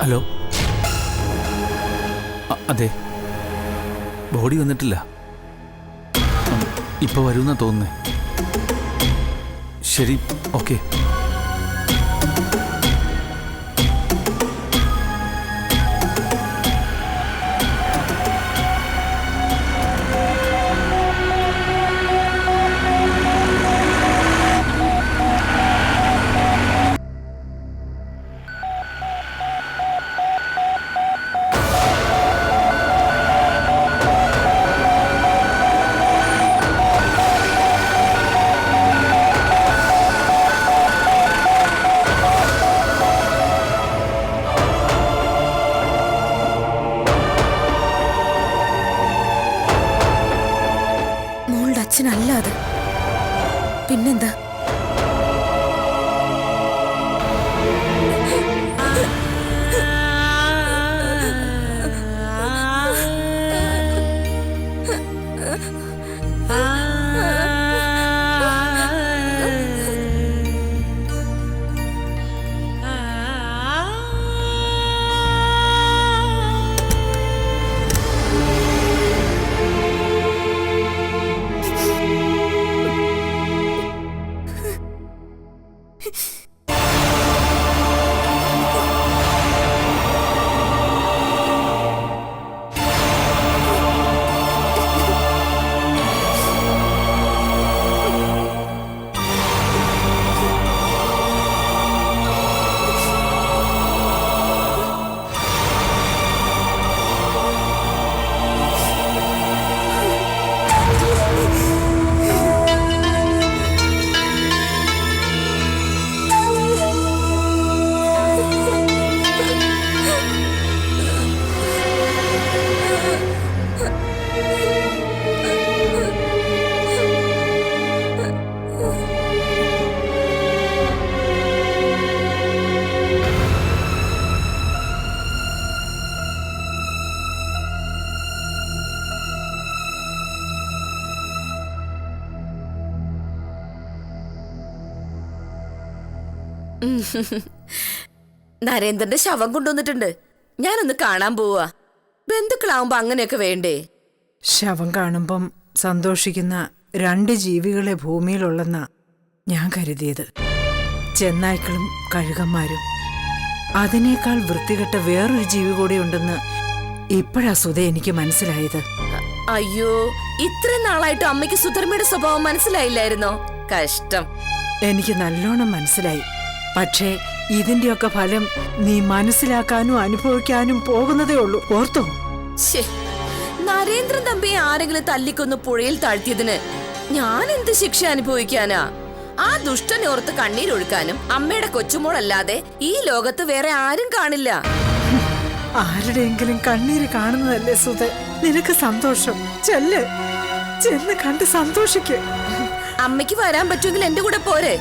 Hello, അതെ, body വന്നിട്ടില്ല. ഇപ്പൊ വരുമെന്നാ തോന്നുന്നേ. ശരി, ഓക്കെ. അച്ഛനല്ല അത്, പിന്നെന്താ? നരേന്ദ്രന്റെ ശവം കൊണ്ടുവന്നിട്ടുണ്ട്. ഞാനൊന്ന് കാണാൻ പോവാ. ബന്ധുക്കളാവുമ്പോ അങ്ങനെയൊക്കെ വേണ്ടേ? ശവം കാണുമ്പം സന്തോഷിക്കുന്ന രണ്ട് ജീവികളെ ഭൂമിയിലുള്ളെന്നാ ഞാൻ കരുതിയത്. ചെന്നായ്ക്കളും കഴുകന്മാരും. അതിനേക്കാൾ വൃത്തികെട്ട വേറൊരു ജീവി കൂടെ ഉണ്ടെന്ന് ഇപ്പോഴാ സുധ എനിക്ക് മനസ്സിലായത്. അയ്യോ, ഇത്ര നാളായിട്ട് അമ്മയ്ക്ക് സുധർമ്മയുടെ സ്വഭാവം മനസ്സിലായില്ലായിരുന്നോ? കഷ്ടം. എനിക്ക് നല്ലോണം മനസ്സിലായി. പക്ഷേ ഇതിന്റെയൊക്കെ ഫലം നീ മനസ്സിലാക്കാനും അനുഭവിക്കാനും പോകുന്നതേ ഉള്ളൂ. ഓർത്തോ? നരേന്ദ്രൻ തമ്പിയെ ആരെങ്കിലും തല്ലിക്കൊന്ന് പുഴയിൽ താഴ്ത്തിയതിന് ഞാൻ എന്ത് ശിക്ഷ അനുഭവിക്കാനാ? ആ ദുഷ്ടനെ ഓർത്ത് കണ്ണീരൊഴുക്കാനും അമ്മയുടെ കൊച്ചുമോളല്ലാതെ ഈ ലോകത്ത് വേറെ ആരും കാണില്ല. ആരുടെയെങ്കിലും കണ്ണീര് കാണുന്നതല്ലേ സുധ നിനക്ക് സന്തോഷം? ചെന്ന് കണ്ട് സന്തോഷിക്ക്. അമ്മയ്ക്ക് വരാൻ പറ്റുമെങ്കിൽ എന്റെ കൂടെ പോരെ?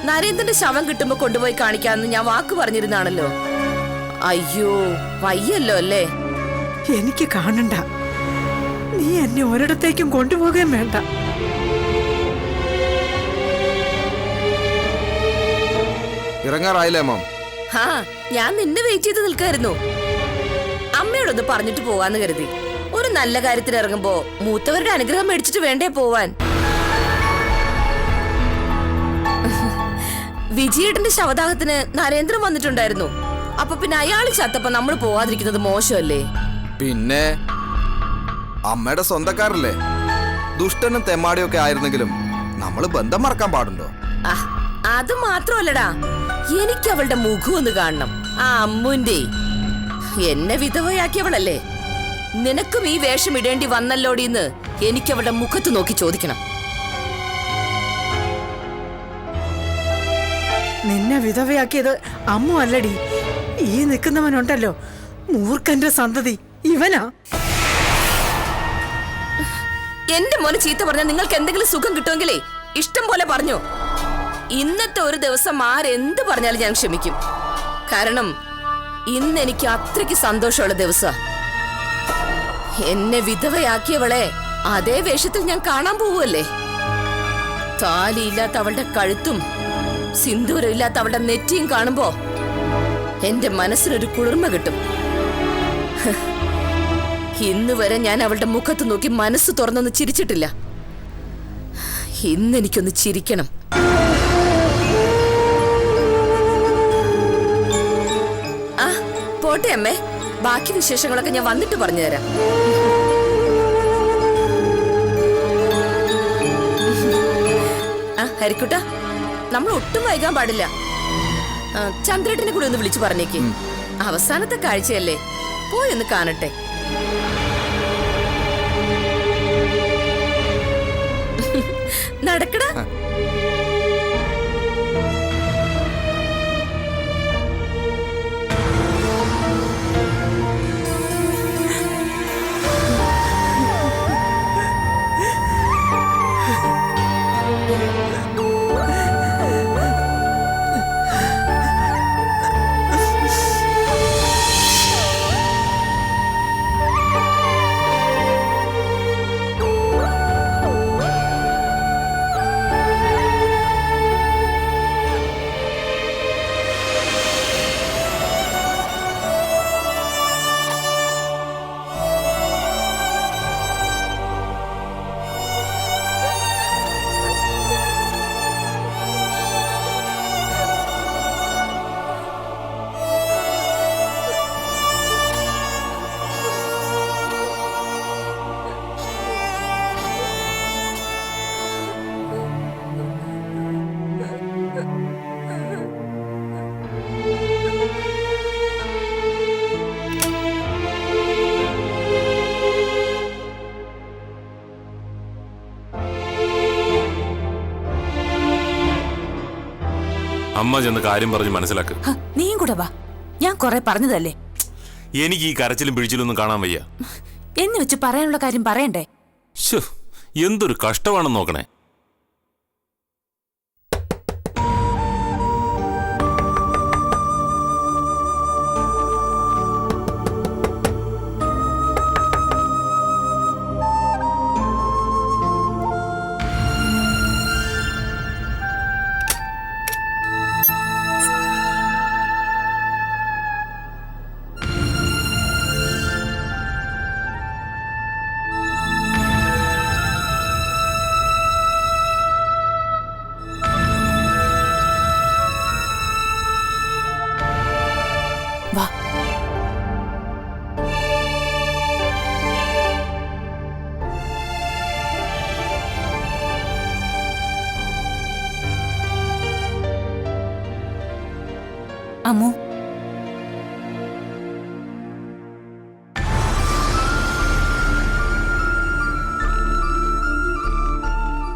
നരേന്ദ്രന്റെ ശവം കിട്ടുമ്പോ കൊണ്ടുപോയി കാണിക്കാന്ന് ഞാൻ വാക്ക് പറഞ്ഞിരുന്നാണല്ലോ. അയ്യോ, വയ്യല്ലോ അല്ലേ? എനിക്ക് കാണണ്ട. നീ എന്നെ ഒരിടത്തേക്കും കൊണ്ടുപോകുകയും വേണ്ട. ഇറങ്ങാറായില്ലേ മാം? ഞാൻ നിന്നെ വെയിറ്റ് ചെയ്ത് നിൽക്കായിരുന്നു. അമ്മയോടൊന്ന് പറഞ്ഞിട്ട് പോവാന്ന് കരുതി. ഒരു നല്ല കാര്യത്തിന് ഇറങ്ങുമ്പോ മൂത്തവരുടെ അനുഗ്രഹം മേടിച്ചിട്ട് വേണ്ടേ പോവാൻ? വിജയേട്ടന്റെ ശവദാഹത്തിന് നരേന്ദ്രൻ വന്നിട്ടുണ്ടായിരുന്നു. അപ്പൊ പിന്നെ അയാള് ചത്തപ്പോ നമ്മൾ പോവാതിരിക്കുന്നത് മോശമല്ലേ? പിന്നെ അമ്മയുടെ സ്വന്തക്കാരല്ലേ? ദുഷ്ടനും തെമ്മാടിയൊക്കെ ആയിരുന്നെങ്കിലും നമ്മള് ബന്ധം മറക്കാൻ പാടുണ്ടോ? അത് മാത്രമല്ലടാ, എനിക്ക് അവളുടെ മുഖം ഒന്ന് കാണണം. ആ അമ്മുന്റെ എന്നെ വിധവയാക്കിയവളല്ലേ? നിനക്കും ഈ വേഷം ഇടേണ്ടി വന്നല്ലോടിന്ന് എനിക്ക് അവളുടെ മുഖത്ത് നോക്കി ചോദിക്കണം. നിന്നെ വിധവയാക്കിയത് അമ്മു അല്ലടി, ഈ നിൽക്കുന്നവനുണ്ടല്ലോ, മൂർഖന്റെ സന്തതി ഇവനാ. എന്റെ മോനെ ചീത്ത പറഞ്ഞാൽ നിങ്ങൾക്ക് എന്തെങ്കിലും സുഖം കിട്ടുമെങ്കിലേ ഇഷ്ടം പോലെ പറഞ്ഞോ. ഇന്നത്തെ ഒരു ദിവസം ആരെന്ത് പറഞ്ഞാലും ഞാൻ ക്ഷമിക്കും. കാരണം ഇന്ന് എനിക്ക് അത്രയ്ക്ക് സന്തോഷമുള്ള ദിവസാ. എന്നെ വിധവയാക്കിയവളെ അതേ വേഷത്തിൽ ഞാൻ കാണാൻ പോവുമല്ലേ. താലിയില്ലാത്ത അവളുടെ കഴുത്തും സിന്ദൂരമില്ലാത്ത അവളുടെ നെറ്റിയും കാണുമ്പോ എന്റെ മനസ്സിനൊരു കുളിർമ കിട്ടും. ഇന്ന് വരെ ഞാൻ അവളുടെ മുഖത്ത് നോക്കി മനസ്സ് തുറന്നൊന്ന് ചിരിച്ചിട്ടില്ല. ഇന്ന് എനിക്കൊന്ന് ചിരിക്കണം. ആ പോട്ടെ അമ്മേ, ബാക്കി വിശേഷങ്ങളൊക്കെ ഞാൻ വന്നിട്ട് പറഞ്ഞുതരാം. ആ ഹരിക്കുട്ട, നമ്മൾ ഒട്ടും വൈകാൻ പാടില്ല. ചന്ദ്രേട്ടനെ കൂടി ഒന്ന് വിളിച്ചു പറഞ്ഞേക്ക്. അവസാനത്തെ കാഴ്ചയല്ലേ, പോയി ഒന്ന് കാണട്ടെ. നടക്കടാ. അമ്മ ചെന്ന് കാര്യം പറഞ്ഞ് മനസ്സിലാക്ക്. നീയും കൂടെ വാ, ഞാൻ കുറെ പറഞ്ഞതല്ലേ. എനിക്ക് ഈ കരച്ചിലും പിഴിച്ചിലും ഒന്നും കാണാൻ വയ്യ. എന്ന് വെച്ച് പറയാനുള്ള കാര്യം പറയണ്ടേ? ശ്ശോ, എന്തൊരു കഷ്ടമാണെന്ന് നോക്കണേ. വാ. അമ്മു,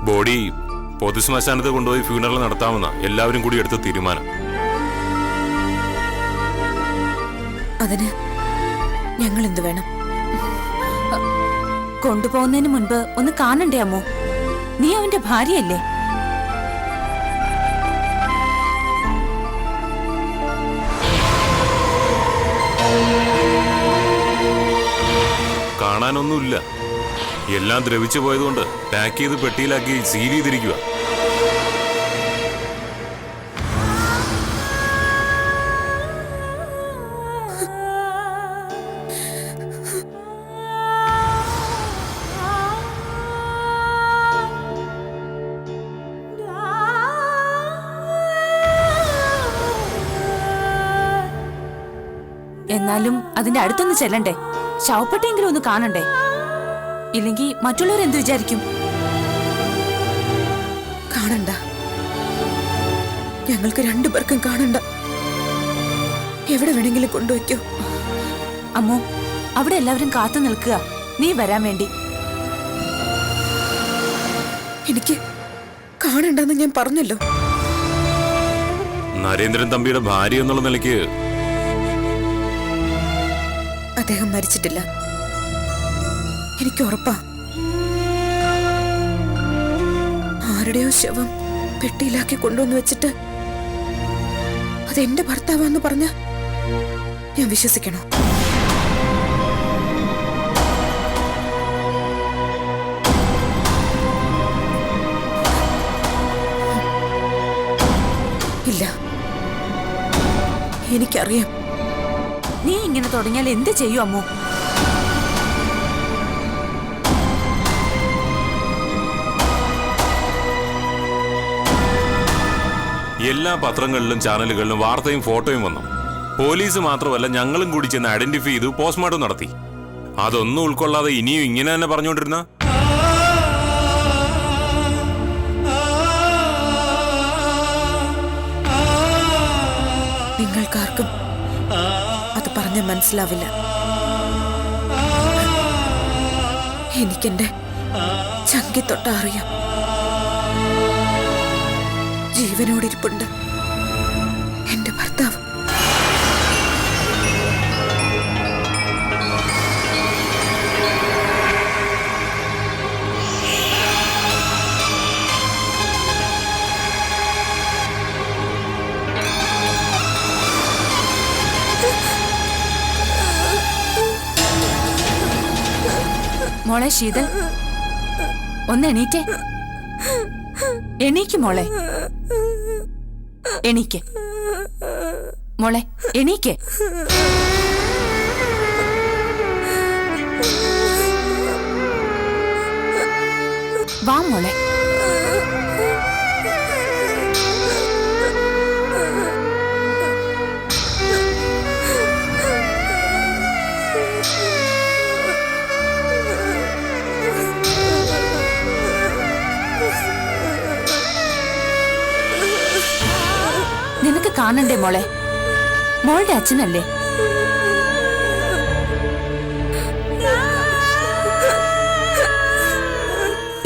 ബോഡി പൊതുശ്മശാനത്ത് കൊണ്ടുപോയി ഫ്യൂണറൽ നടത്താമെന്ന എല്ലാവരും കൂടി എടുത്ത തീരുമാനം. അതിന് ഞങ്ങൾ എന്ത് വേണം? കൊണ്ടുപോകുന്നതിന് മുൻപ് ഒന്ന് കാണണ്ടേ അമ്മു? നീ അവന്റെ ഭാര്യയല്ലേ? കാണാനൊന്നുമില്ല, എല്ലാം ദ്രവിച്ചു പോയതുകൊണ്ട് പാക്ക് ചെയ്ത് പെട്ടിയിലാക്കി സീൽ ചെയ്തിരിക്കുക. എന്നാലും അതിന്റെ അടുത്തൊന്ന് ചെല്ലണ്ടേ? ശവപ്പെട്ടിയെങ്കിലും ഒന്ന് കാണണ്ടേ? ഇല്ലെങ്കിൽ മറ്റുള്ളവർ എന്ത് വിചാരിക്കും? കാണണ്ട, ഞങ്ങൾക്ക് രണ്ടുപേർക്കും കാണണ്ട. എവിടെ വേണമെങ്കിലും കൊണ്ടുവയ്ക്കോ. അമ്മോ, അവിടെ എല്ലാവരും കാത്തു നിൽക്കുക നീ വരാൻ വേണ്ടി. എനിക്ക് കാണണ്ടെന്ന് ഞാൻ പറഞ്ഞല്ലോ. നരേന്ദ്രൻ തമ്പിയുടെ ഭാര്യ എന്നുള്ള നിലയ്ക്ക് അദ്ദേഹം മരിച്ചിട്ടില്ല, എനിക്ക് ഉറപ്പാ. ആരുടെയോ ശവം പെട്ടിയിലാക്കി കൊണ്ടുവന്ന് വെച്ചിട്ട് അതെന്റെ ഭർത്താവാന്ന് പറഞ്ഞ ഞാൻ വിശ്വസിക്കണോ? ഇല്ല, എനിക്കറിയാം. നീ ഇങ്ങനെ തുടങ്ങിയാൽ എന്ത് ചെയ്യും അമ്മു? എല്ലാ പത്രങ്ങളിലും ചാനലുകളിലും വാർത്തയും ഫോട്ടോയും വന്നു. പോലീസ് മാത്രമല്ല, ഞങ്ങളും കൂടി ചെന്ന് ഐഡന്റിഫൈ ചെയ്തു പോസ്റ്റ്മോർട്ടം നടത്തി. അതൊന്നും ഉൾക്കൊള്ളാതെ ഇനിയും ഇങ്ങനെ തന്നെ പറഞ്ഞുകൊണ്ടിരുന്ന നിങ്ങൾക്കാർക്കും അത് പറഞ്ഞാൽ മനസ്സിലാവില്ല. എനിക്കെന്റെ ചങ്കിത്തൊട്ട അറിയാം. ജീവനോടിരിപ്പുണ്ട് എന്റെ ഭർത്താവ്. മോളെ ശീതൽ, ഒന്ന് എണീറ്റേ. എണീക്ക് മോളെ, എണീക്ക് മോളെ, എണീക്ക്. വാ മോളെ. നിനക്ക് കാണണ്ടേ മോളെ? മോളുടെ അച്ഛനല്ലേ?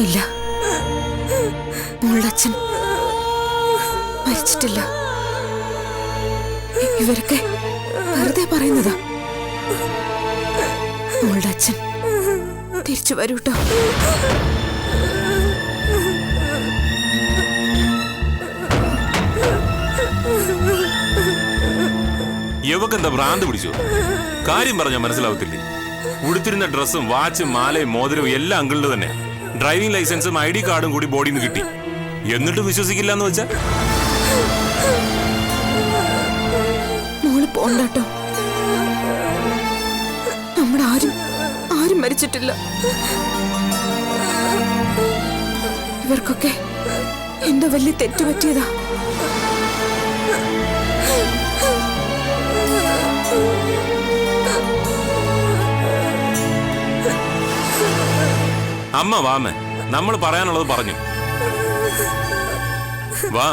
ഇല്ല, മോളുടെ അച്ഛൻ മരിച്ചിട്ടില്ല. ഇവരൊക്കെ വെറുതെ പറയുന്നതാ. മോളുടെ അച്ഛൻ തിരിച്ചു വരൂട്ടോ. യവക്കെന്താ ഭ്രാന്ത് പിടിച്ചു? കാര്യം പറഞ്ഞാൽ മനസ്സിലാവത്തില്ലേ? ഉടുത്തിരുന്ന ഡ്രസ്സും വാച്ചും മാലയും മോതിരവും എല്ലാം അങ്കിളിന്റെ തന്നെ. ഡ്രൈവിംഗ് ലൈസൻസും ID കാർഡും കൂടി ബോഡിയിൽ നിന്ന് കിട്ടി. എന്നിട്ടും വിശ്വസിക്കില്ല എന്ന് വെച്ചാ? മോള് പോണ്ടോ. നമ്മുടെ ആരും മരിച്ചിട്ടില്ല. ഇവർക്കൊക്കെ എന്തോ വലിയ തെറ്റുപറ്റിയതാ. അമ്മ വാമേ, നമ്മൾ പറയാനുള്ളത് പറഞ്ഞു. വാ.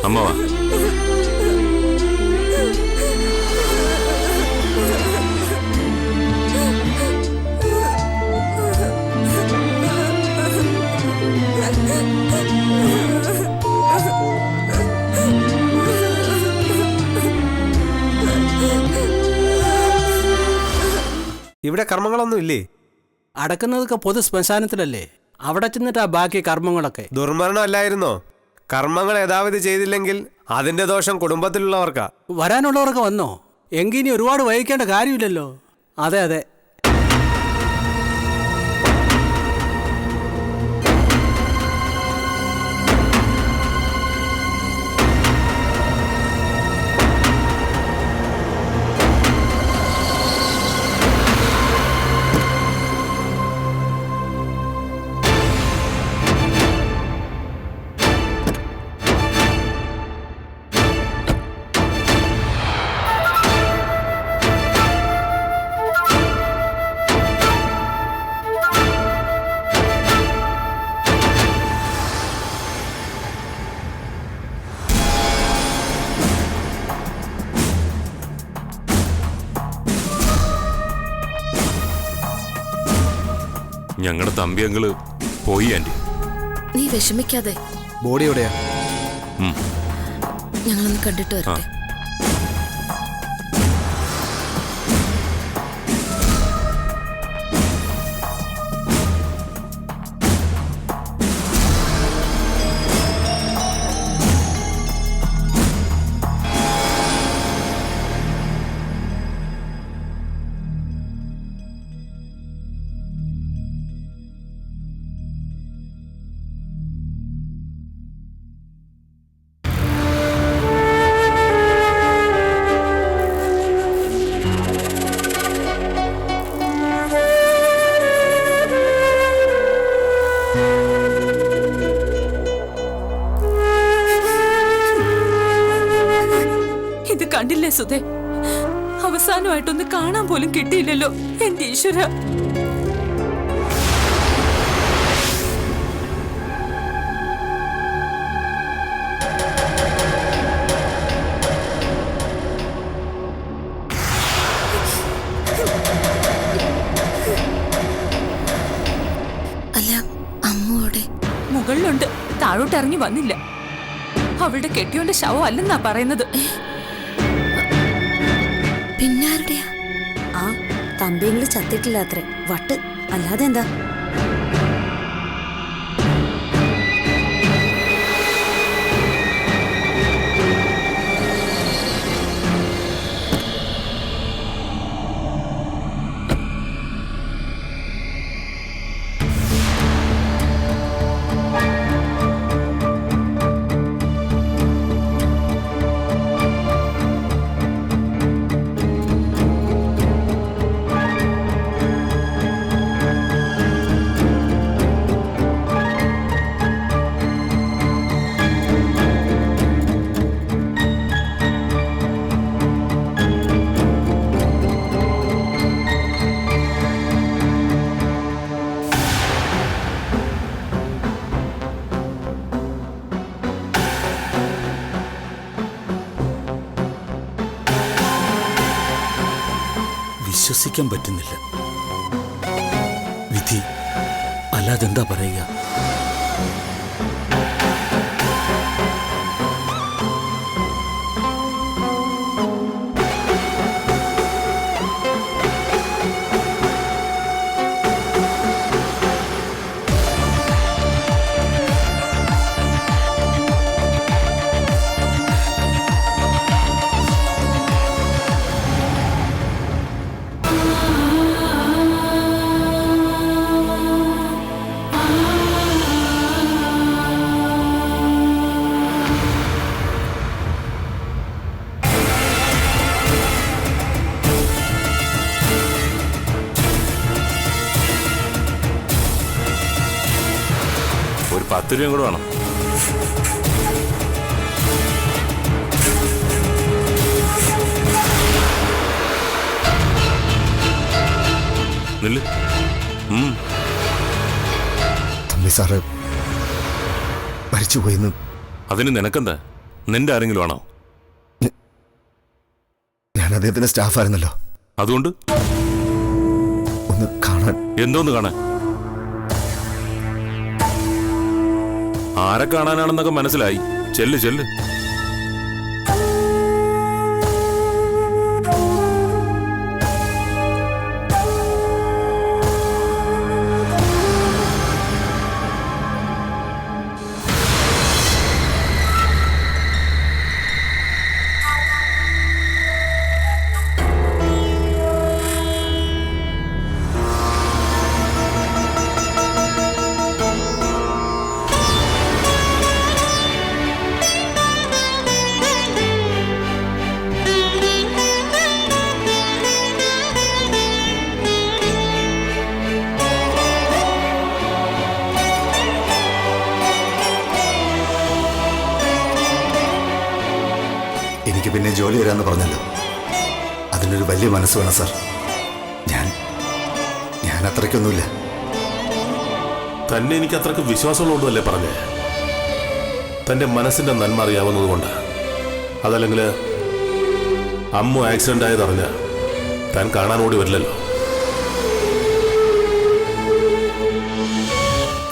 അമ്മ വാ. ഇവിടെ കർമ്മങ്ങളൊന്നും ഇല്ലേ? അടക്കുന്നതൊക്കെ പൊതു ശ്മശാനത്തിലല്ലേ, അവിടെ ചെന്നിട്ടാ ബാക്കി കർമ്മങ്ങളൊക്കെ. ദുർമരണം അല്ലായിരുന്നോ? കർമ്മങ്ങൾ യഥാവിധി ചെയ്തില്ലെങ്കിൽ അതിന്റെ ദോഷം കുടുംബത്തിലുള്ളവർക്കാ. വരാനുള്ളവർക്ക് വന്നോ? എങ്കിൽ ഇനി ഒരുപാട് വൈകിക്കേണ്ട കാര്യമില്ലല്ലോ. അതെ അതെ. ഞങ്ങളുടെ തമ്പി അങ്കിള് പോയി ആന്റി. നീ വിഷമിക്കാതെ. ബോഡി എവിടെയാ? ഞങ്ങളൊന്ന് കണ്ടിട്ട് വരട്ടെ. കണ്ടില്ലേ സുധേ? അവസാനമായിട്ടൊന്ന് കാണാൻ പോലും കിട്ടിയില്ലല്ലോ എന്റെ ഈശ്വര. അല്ല, അമ്മോടെ മുകളിലുണ്ട്, താഴോട്ട് ഇറങ്ങി വന്നില്ല. അവളുടെ കെട്ടിയോന്റെ ശവം അല്ലെന്നാ പറയുന്നത്. പിന്നാരുടെയാ? ആ തമ്പിങ്ങള് ചത്തിട്ടില്ല അത്രേ, വട്ട്, അല്ലാതെ എന്താ? വിശ്വസിക്കാൻ പറ്റുന്നില്ല. വിധി അല്ലാതെ എന്താ പറയുക? ഒരു 10 രൂപയും കൂടെ വേണം. നില്ല്. തമ്പി സാറ് മരിച്ചുപോയിന്ന്. അതിന് നിനക്കെന്താ? നിന്റെ ആരെങ്കിലും ആണോ? ഞാൻ അദ്ദേഹത്തിന്റെ സ്റ്റാഫായിരുന്നല്ലോ. അതുകൊണ്ട് ഒന്ന് കാണാൻ. എന്തോന്ന് കാണാൻ? ആരെ കാണാനാണെന്നൊക്കെ മനസ്സിലായി. ചെല്ല് ചെല്ല്. എനിക്ക് പിന്നെ ജോലി വരാമെന്ന് പറഞ്ഞല്ലോ. അതിനൊരു വലിയ മനസ്സ് വേണം സാർ. ഞാൻ അത്രയ്ക്കൊന്നുമില്ല. തന്നെ എനിക്ക് അത്രയ്ക്ക് വിശ്വാസമുള്ളതല്ലേ പറഞ്ഞേ? തൻ്റെ മനസ്സിൻ്റെ നന്മ അറിയാവുന്നതുകൊണ്ട്. അതല്ലെങ്കിൽ അമ്മു ആക്സിഡൻ്റ് ആയതറിഞ്ഞ താൻ കാണാൻ ഓടി വരില്ലല്ലോ.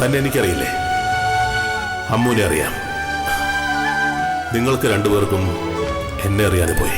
തന്നെ എനിക്കറിയില്ലേ, അമ്മുവിനെ അറിയാം. നിങ്ങൾക്ക് രണ്ടുപേർക്കും എന്നെ അറിയാതെ പോയി.